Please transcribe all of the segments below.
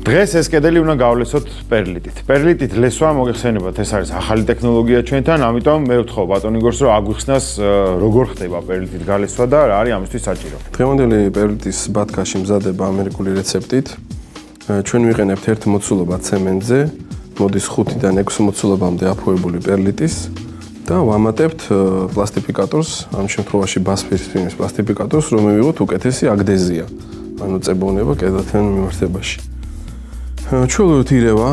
დღეს ეს კედელი უნდა გავლესოთ პერლიტით. პერლიტით ლესვა მოგეხსენებათ, ეს არის ახალი ტექნოლოგია ჩვენთან, ამიტომ მე ვთხოვ ბატონ იგორს, რომ აგვიხსნას როგორ ხდება პერლიტით გალესვა და რა არის ამისთვის საჭირო. დღევანდელი პერლიტის ბათქაში მზადება ამერიკული რეცეპტით. ჩვენ ვიყენებთ ერთ მოცულობა ცემენტზე, მოდის 5-დან 6 მოცულობამდე აფუებული პერლიტის და ვამატებთ პლასტიფიკატორს, ამ შემთხვევაში ბასფირისფინის პლასტიფიკატორს, რომ მივიღოთ უკეთესი აგდეზია, ანუ წებოვნება კედელთან მიმართებაში. ჩვეულებრივ ირევა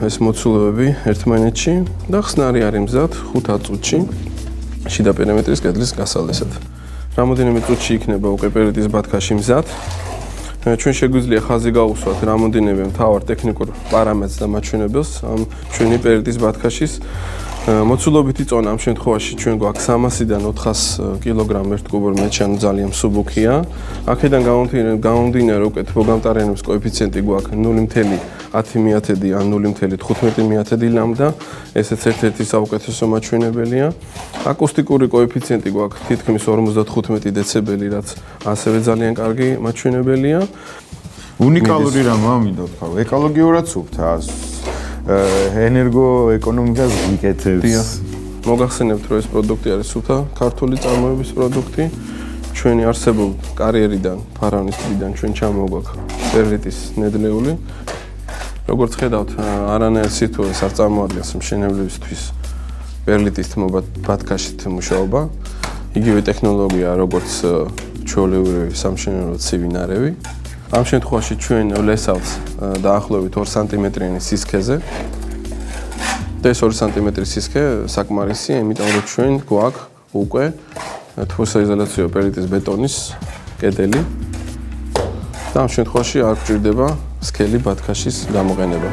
ეს მოცულობები ერთმანეთში და ხსნარი არის მზად 5 წუთში შიდა პერიმეტრის კედლის გასავლესად. რამოდენიმე წუთში იქნება უკვე პერლიტის ბათქაში მზად. ჩვენ შეგვიძლია ხაზი გაუსვათ რამოდენიმე მთავარ ტექნიკურ პარამეტრს და მაჩვენებელს ამ ჩვენი პერლიტის ბათქაშის მოცულობითი წონა ამ შემთხვევაში ჩვენ გვაქვს 300-დან 400 კილოგრამ ერთ კუბურ მეტრში, ანუ ძალიან მსუბუქია. აქედან გამომდინარე უკვე მოგამტარენების კოეფიციენტი გვაქვს 0.10 ან 0.15 ლამბდა. ესეც ერთ-ერთი საუკეთესო მაჩვენებელია. აკუსტიკური კოეფიციენტი გვაქვს თითქმის 55 დეციბელი, რაც ასევე ძალიან კარგი მაჩვენებელია. უნიკალური რამ ამინდა თქვა, ეკოლოგიურად სუფთა ენერგოეკონომიკას ვიკეთებს. მოგახსენებთ, რომ ეს პროდუქტი არის სუფთა ქართული წარმოების პროდუქტი. ჩვენი არსებულ კარიერიდან, ფარავნის დღიდან ჩვენ ჩამოგვაქვს პერლიტის ნედლეული. როგორც ხედავთ, არანაირ სიტუაციას არ წარმოადგენს მშენებლისთვის პერლიტის ბათქაშით მუშაობა. იგივე ტექნოლოგია, როგორც ჩვეულებრივი სამშენებლო ცივი-ნარევი. ამ შემთხვევაში ჩვენ ლესავთ დაახლოებით 2 სანტიმეტრიანი სისქეზე. და ეს 2 სანტიმეტრის სისქე საკმარისია, იმიტომ რომ ჩვენ გვაქვს უკვე თბოსაიზოლაციო პერლიტის ბეტონის კედელი. და ამ შემთხვევაში არ გვჭირდება სქელი ბათქაშის გამოყენება.